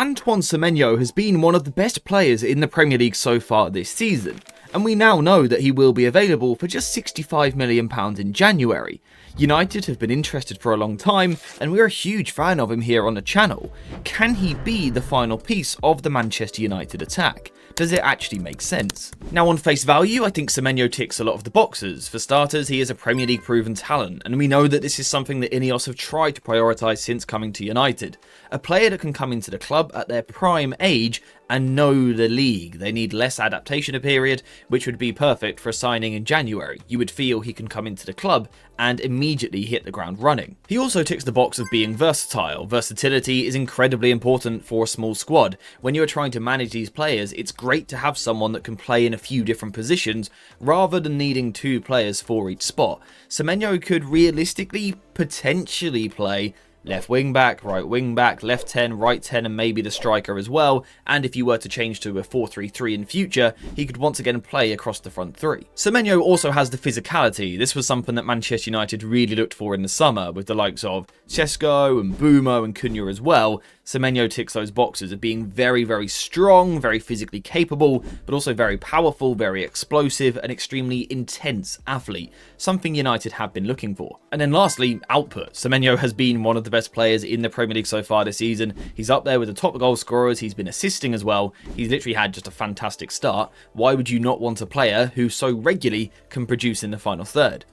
Antoine Semenyo has been one of the best players in the Premier League so far this season, and we now know that he will be available for just £65 million in January. United have been interested for a long time, and we're a huge fan of him here on the channel. Can he be the final piece of the Manchester United attack? Does it actually make sense? Now, on face value, I think Semenyo ticks a lot of the boxes. For starters, he is a Premier League proven talent, and we know that this is something that Ineos have tried to prioritise since coming to United. A player that can come into the club at their prime age and know the league. They need less adaptation period, which would be perfect for a signing in January. You would feel he can come into the club and immediately hit the ground running. He also ticks the box of being versatile. Versatility is incredibly important for a small squad. When you're trying to manage these players, it's great to have someone that can play in a few different positions rather than needing two players for each spot. Semenyo could realistically potentially play left wing back, right wing back, left 10, right 10, and maybe the striker as well. And if you were to change to a 4-3-3 in future, he could once again play across the front three. Semenyo also has the physicality. This was something that Manchester United really looked for in the summer, with the likes of Cesco and Boomo and Cunha as well. Semenyo ticks those boxes of being very, very strong, very physically capable, but also very powerful, very explosive, and extremely intense athlete. Something United have been looking for. And then lastly, output. Semenyo has been one of the best players in the Premier League so far this season. He's up there with the top goal scorers. He's been assisting as well. He's literally had just a fantastic start. Why would you not want a player who so regularly can produce in the final third?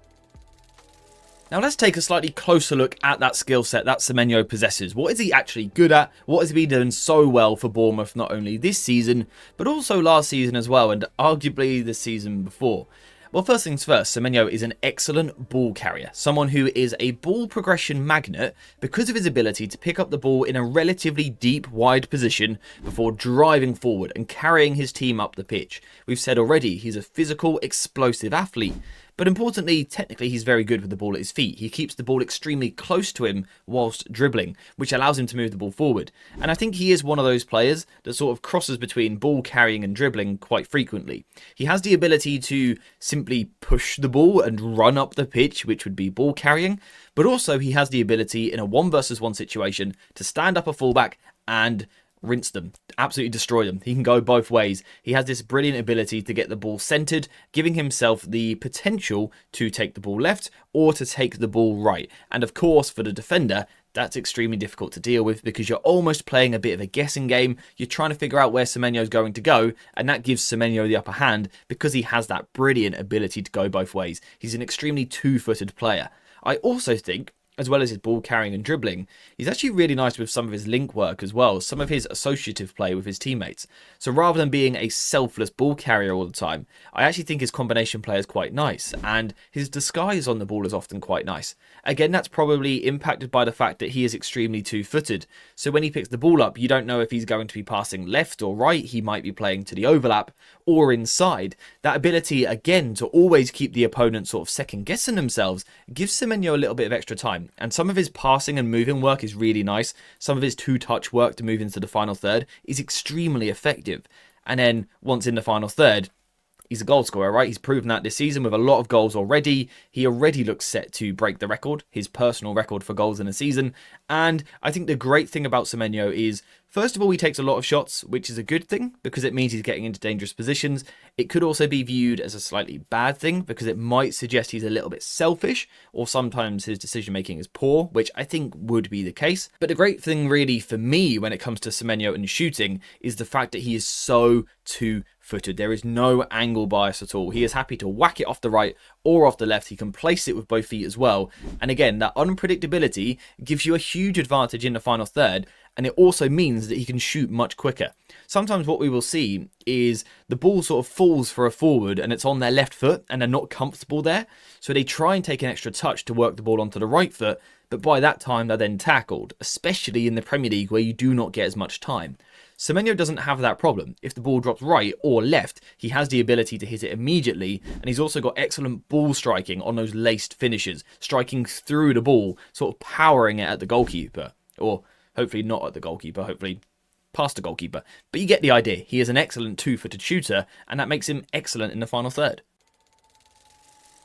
Now let's take a slightly closer look at that skill set that Semenyo possesses. What is he actually good at? What has he been doing so well for Bournemouth not only this season, but also last season as well, and arguably the season before? Well, first things first, Semenyo is an excellent ball carrier, someone who is a ball progression magnet because of his ability to pick up the ball in a relatively deep, wide position before driving forward and carrying his team up the pitch. We've said already, he's a physical, explosive athlete. But importantly, technically, he's very good with the ball at his feet. He keeps the ball extremely close to him whilst dribbling, which allows him to move the ball forward. And I think he is one of those players that sort of crosses between ball carrying and dribbling quite frequently. He has the ability to simply push the ball and run up the pitch, which would be ball carrying, but also he has the ability in a 1-versus-1 situation to stand up a fullback and rinse them, absolutely destroy them. He can go both ways. He has this brilliant ability to get the ball centered, giving himself the potential to take the ball left or to take the ball right. And of course, for the defender, that's extremely difficult to deal with because you're almost playing a bit of a guessing game. You're trying to figure out where Semenyo is going to go, and that gives Semenyo the upper hand because he has that brilliant ability to go both ways. He's an extremely two-footed player. I also think, as well as his ball carrying and dribbling, he's actually really nice with some of his link work as well, some of his associative play with his teammates. So rather than being a selfless ball carrier all the time, I actually think his combination play is quite nice, and his disguise on the ball is often quite nice. Again, that's probably impacted by the fact that he is extremely two-footed. So when he picks the ball up, you don't know if he's going to be passing left or right. He might be playing to the overlap or inside. That ability, again, to always keep the opponent sort of second-guessing themselves gives Semenyo a little bit of extra time. And some of his passing and moving work is really nice. Some of his two-touch work to move into the final third is extremely effective. And then once in the final third, he's a goal scorer, right? He's proven that this season with a lot of goals already. He already looks set to break the record, his personal record for goals in a season. And I think the great thing about Semenyo is, first of all, he takes a lot of shots, which is a good thing because it means he's getting into dangerous positions. It could also be viewed as a slightly bad thing because it might suggest he's a little bit selfish, or sometimes his decision making is poor, which I think would be the case. But the great thing really for me when it comes to Semenyo and shooting is the fact that he is so two-footed. There is no angle bias at all. He is happy to whack it off the right or off the left. He can place it with both feet as well. And again, that unpredictability gives you a huge advantage in the final third, and it also means that he can shoot much quicker. Sometimes what we will see is the ball sort of falls for a forward and it's on their left foot and they're not comfortable there. So they try and take an extra touch to work the ball onto the right foot, but by that time they're then tackled, especially in the Premier League where you do not get as much time. Semenyo doesn't have that problem. If the ball drops right or left, he has the ability to hit it immediately, and he's also got excellent ball striking on those laced finishes, striking through the ball, sort of powering it at the goalkeeper, or hopefully not at the goalkeeper, hopefully past the goalkeeper. But you get the idea. He is an excellent two-footed shooter, and that makes him excellent in the final third.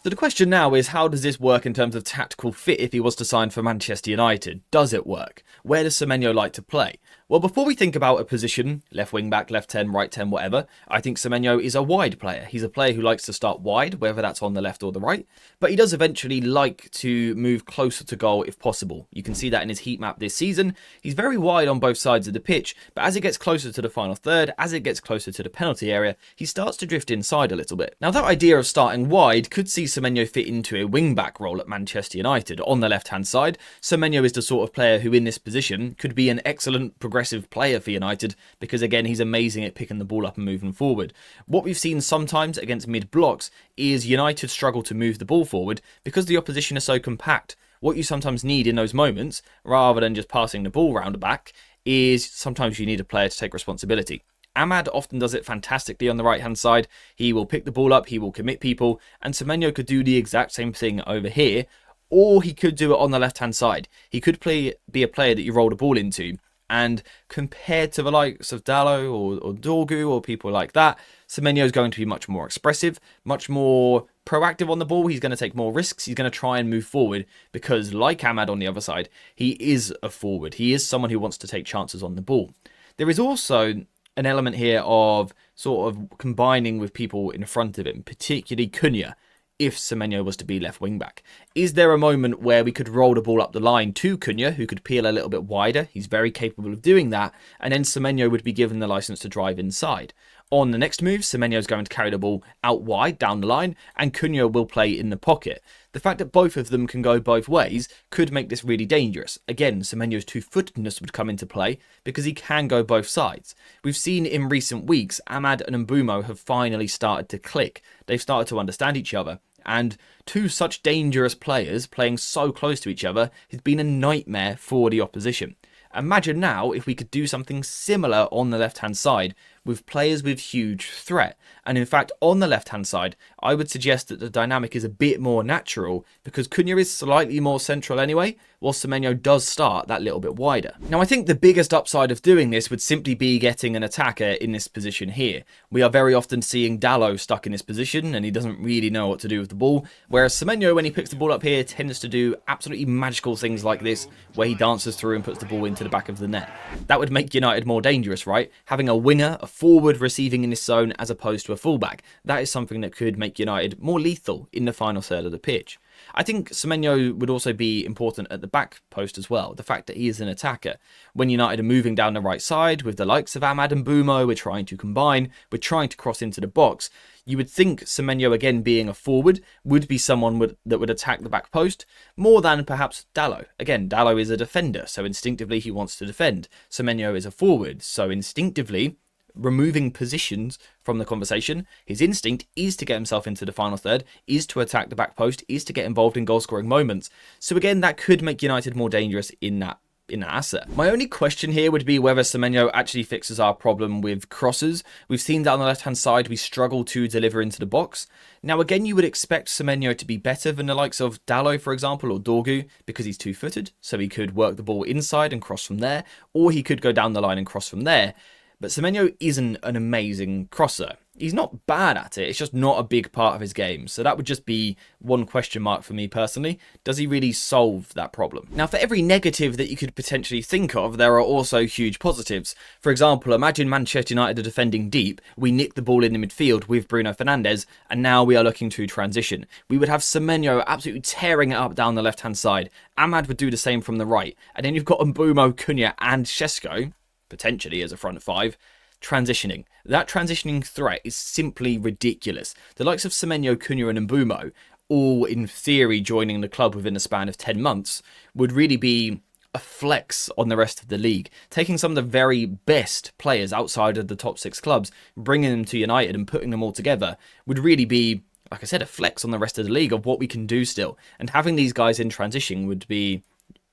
So the question now is, how does this work in terms of tactical fit if he was to sign for Manchester United? Does it work? Where does Semenyo like to play? Well, before we think about a position, left wing back, left 10, right 10, whatever, I think Semenyo is a wide player. He's a player who likes to start wide, whether that's on the left or the right, but he does eventually like to move closer to goal if possible. You can see that in his heat map this season. He's very wide on both sides of the pitch, but as it gets closer to the final third, as it gets closer to the penalty area, he starts to drift inside a little bit. Now, that idea of starting wide could see Semenyo fit into a wing-back role at Manchester United. On the left-hand side, Semenyo is the sort of player who in this position could be an excellent progressive player for United because, again, he's amazing at picking the ball up and moving forward. What we've seen sometimes against mid-blocks is United struggle to move the ball forward because the opposition is so compact. What you sometimes need in those moments, rather than just passing the ball round the back, is sometimes you need a player to take responsibility. Amad often does it fantastically on the right-hand side. He will pick the ball up, he will commit people, and Semenyo could do the exact same thing over here, or he could do it on the left-hand side. He could be a player that you roll the ball into, and compared to the likes of Dalot or Dorgu or people like that, Semenyo is going to be much more expressive, much more proactive on the ball. He's going to take more risks. He's going to try and move forward because, like Amad on the other side, he is a forward. He is someone who wants to take chances on the ball. There is also an element here of sort of combining with people in front of him, particularly Cunha, if Semenyo was to be left wing back. Is there a moment where we could roll the ball up the line to Cunha, who could peel a little bit wider? He's very capable of doing that, and then Semenyo would be given the license to drive inside. On the next move, Semenyo is going to carry the ball out wide down the line, and Cunha will play in the pocket. The fact that both of them can go both ways could make this really dangerous. Again, Semenyo's two-footedness would come into play because he can go both sides. We've seen in recent weeks, Amad and Mbeumo have finally started to click. They've started to understand each other. And two such dangerous players playing so close to each other has been a nightmare for the opposition. Imagine now if we could do something similar on the left-hand side with players with huge threat. And in fact, on the left-hand side, I would suggest that the dynamic is a bit more natural because Cunha is slightly more central anyway, while Semenyo does start that little bit wider. Now, I think the biggest upside of doing this would simply be getting an attacker in this position here. We are very often seeing Dalot stuck in this position and he doesn't really know what to do with the ball, whereas Semenyo, when he picks the ball up here, tends to do absolutely magical things like this, where he dances through and puts the ball into the back of the net. That would make United more dangerous, right? Having a winger, a forward receiving in this zone as opposed to a fullback. That is something that could make United more lethal in the final third of the pitch. I think Semenyo would also be important at the back post as well. The fact that he is an attacker. When United are moving down the right side with the likes of Amad and Mbeumo, we're trying to combine, we're trying to cross into the box. You would think Semenyo, again being a forward, would be someone that would attack the back post more than perhaps Dalot. Again, Dalot is a defender, so instinctively he wants to defend. Semenyo is a forward, so instinctively, removing positions from the conversation, his instinct is to get himself into the final third, is to attack the back post, is to get involved in goal-scoring moments. So again, that could make United more dangerous in that asset. My only question here would be whether Semenyo actually fixes our problem with crosses. We've seen down the left-hand side, we struggle to deliver into the box. Now, again, you would expect Semenyo to be better than the likes of Dalot, for example, or Dorgu, because he's two-footed, so he could work the ball inside and cross from there, or he could go down the line and cross from there. But Semenyo isn't an amazing crosser. He's not bad at it, it's just not a big part of his game. So that would just be one question mark for me personally. Does he really solve that problem? Now, for every negative that you could potentially think of, there are also huge positives. For example, imagine Manchester United are defending deep, we nick the ball in the midfield with Bruno Fernandes, and now we are looking to transition. We would have Semenyo absolutely tearing it up down the left-hand side. Amad would do the same from the right. And then you've got Mbeumo, Cunha and Šeško, potentially as a front five, transitioning. That transitioning threat is simply ridiculous. The likes of Semenyo, Cunha and Mbeumo, all in theory joining the club within a span of 10 months, would really be a flex on the rest of the league. Taking some of the very best players outside of the top 6 clubs, bringing them to United and putting them all together would really be, like I said, a flex on the rest of the league of what we can do still. And having these guys in transition would be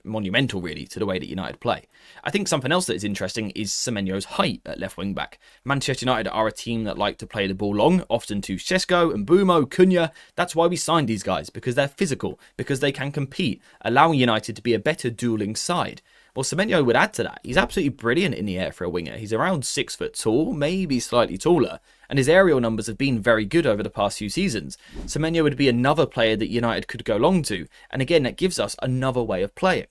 monumental really to the way that United play. I think something else that is interesting is Semenyo's height at left wing back. Manchester United are a team that like to play the ball long, often to Šeško and Mbeumo, Cunha. That's why we signed these guys, because they're physical, because they can compete, allowing United to be a better duelling side. Well, Semenyo would add to that. He's absolutely brilliant in the air for a winger. He's around 6 foot tall, maybe slightly taller, and his aerial numbers have been very good over the past few seasons. Semenyo would be another player that United could go long to, and again, that gives us another way of playing.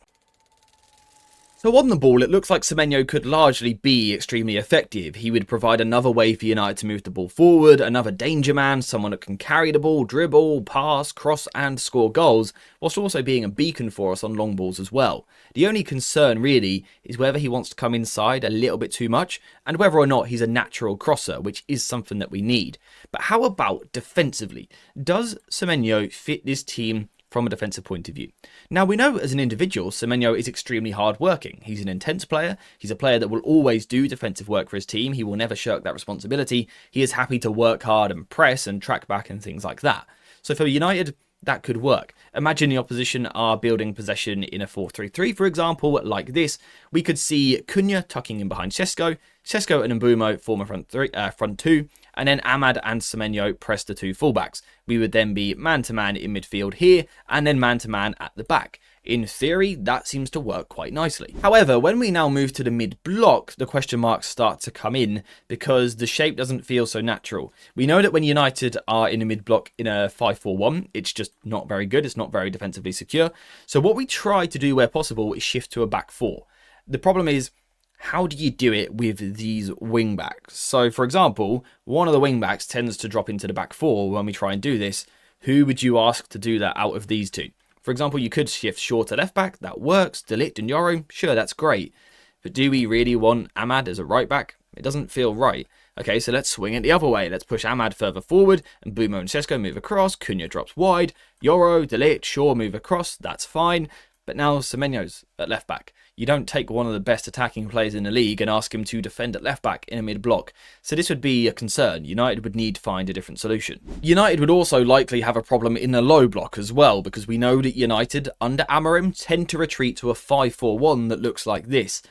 So on the ball, it looks like Semenyo could largely be extremely effective. He would provide another way for United to move the ball forward, another danger man, someone that can carry the ball, dribble, pass, cross and score goals, whilst also being a beacon for us on long balls as well. The only concern really is whether he wants to come inside a little bit too much, and whether or not he's a natural crosser, which is something that we need. But how about defensively? Does Semenyo fit this team from a defensive point of view? Now, we know as an individual, Semenyo is extremely hard-working. He's an intense player. He's a player that will always do defensive work for his team. He will never shirk that responsibility. He is happy to work hard and press and track back and things like that. So for United, that could work. Imagine the opposition are building possession in a 4-3-3, for example, like this. We could see Cunha tucking in behind Sesko and Mbeumo form a front two, and then Amad and Semenyo press the two fullbacks. We would then be man-to-man in midfield here, and then man-to-man at the back. In theory, that seems to work quite nicely. However, when we now move to the mid-block, the question marks start to come in because the shape doesn't feel so natural. We know that when United are in a mid-block in a 5-4-1, it's just not very good. It's not very defensively secure. So what we try to do where possible is shift to a back four. The problem is, how do you do it with these wing backs? So, for example, one of the wing backs tends to drop into the back four when we try and do this. Who would you ask to do that out of these two? For example, you could shift Shaw to left back. That works. De Ligt and Yoro, sure, that's great. But do we really want Amad as a right back? It doesn't feel right. Okay, so let's swing it the other way. Let's push Amad further forward, and Mbeumo and Sesko move across. Cunha drops wide. Yoro, De Ligt, Shaw move across. That's fine. But now Semenyo's at left back. You don't take one of the best attacking players in the league and ask him to defend at left back in a mid-block. So this would be a concern. United would need to find a different solution. United would also likely have a problem in the low block as well, because we know that United, under Amorim, tend to retreat to a 5-4-1 that looks like this.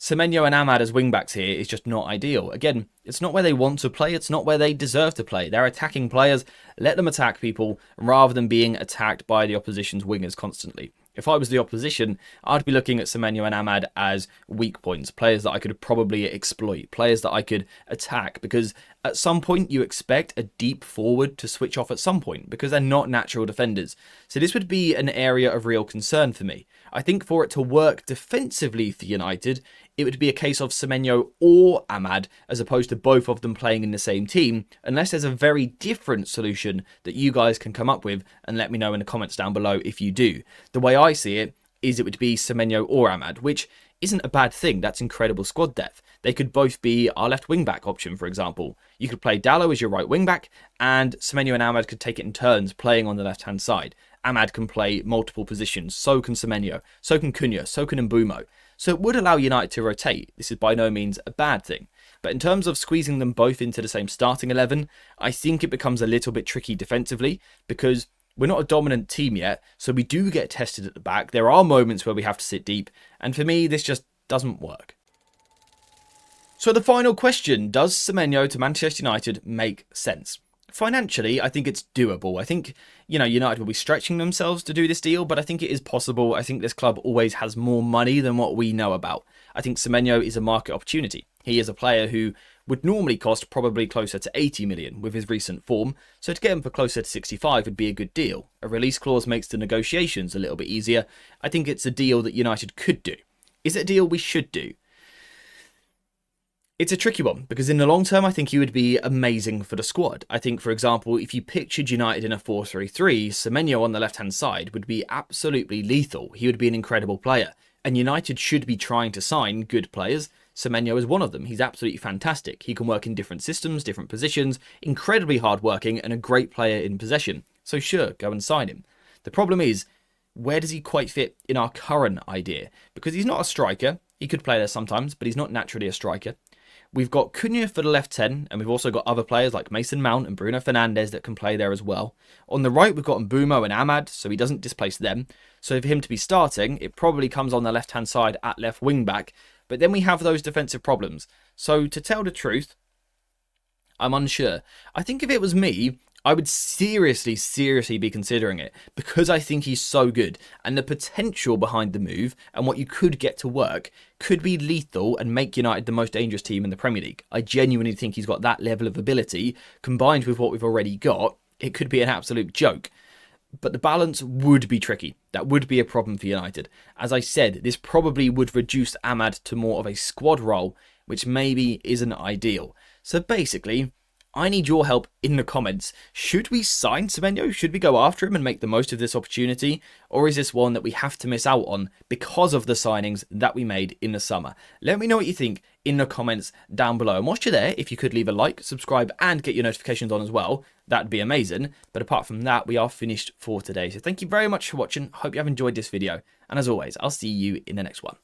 Semenyo and Amad as wingbacks here is just not ideal. Again, it's not where they want to play, it's not where they deserve to play. They're attacking players, let them attack people, rather than being attacked by the opposition's wingers constantly. If I was the opposition, I'd be looking at Semenyo and Amad as weak points, players that I could probably exploit, players that I could attack, because at some point you expect a deep forward to switch off at some point, because they're not natural defenders. So this would be an area of real concern for me. I think for it to work defensively for United, it would be a case of Semenyo or Amad, as opposed to both of them playing in the same team, unless there's a very different solution that you guys can come up with, and let me know in the comments down below if you do. The way I see it is it would be Semenyo or Amad, which isn't a bad thing. That's incredible squad depth. They could both be our left wing back option, for example. You could play Dallo as your right wing back, and Semenyo and Amad could take it in turns playing on the left hand side. Amad can play multiple positions, so can Semenyo, so can Cunha, so can Mbeumo. So it would allow United to rotate. This is by no means a bad thing. But in terms of squeezing them both into the same starting 11, I think it becomes a little bit tricky defensively, because we're not a dominant team yet, so we do get tested at the back. There are moments where we have to sit deep, and for me, this just doesn't work. So the final question, does Semenyo to Manchester United make sense? Financially, I think it's doable. I think, United will be stretching themselves to do this deal, but I think it is possible. I think this club always has more money than what we know about. I think Semenyo is a market opportunity. He is a player who would normally cost probably closer to 80 million with his recent form, so to get him for closer to 65 would be a good deal. A release clause makes the negotiations a little bit easier. I think it's a deal that United could do. Is it a deal we should do? It's a tricky one, because in the long term, I think he would be amazing for the squad. I think, for example, if you pictured United in a 4-3-3, Semenyo on the left-hand side would be absolutely lethal. He would be an incredible player. And United should be trying to sign good players. Semenyo is one of them. He's absolutely fantastic. He can work in different systems, different positions, incredibly hardworking, and a great player in possession. So sure, go and sign him. The problem is, where does he quite fit in our current idea? Because he's not a striker. He could play there sometimes, but he's not naturally a striker. We've got Cunha for the left 10, and we've also got other players like Mason Mount and Bruno Fernandes that can play there as well. On the right, we've got Mbeumo and Amad, so he doesn't displace them. So for him to be starting, it probably comes on the left-hand side at left wing-back. But then we have those defensive problems. So to tell the truth, I'm unsure. I think if it was me, I would seriously be considering it because I think he's so good, and the potential behind the move and what you could get to work could be lethal and make United the most dangerous team in the Premier League. I genuinely think he's got that level of ability combined with what we've already got. It could be an absolute joke. But the balance would be tricky. That would be a problem for United. As I said, this probably would reduce Ahmad to more of a squad role, which maybe isn't ideal. So basically, I need your help in the comments. Should we sign Semenyo? Should we go after him and make the most of this opportunity? Or is this one that we have to miss out on because of the signings that we made in the summer? Let me know what you think in the comments down below. And whilst you're there, if you could leave a like, subscribe, and get your notifications on as well, that'd be amazing. But apart from that, we are finished for today. So thank you very much for watching. Hope you have enjoyed this video. And as always, I'll see you in the next one.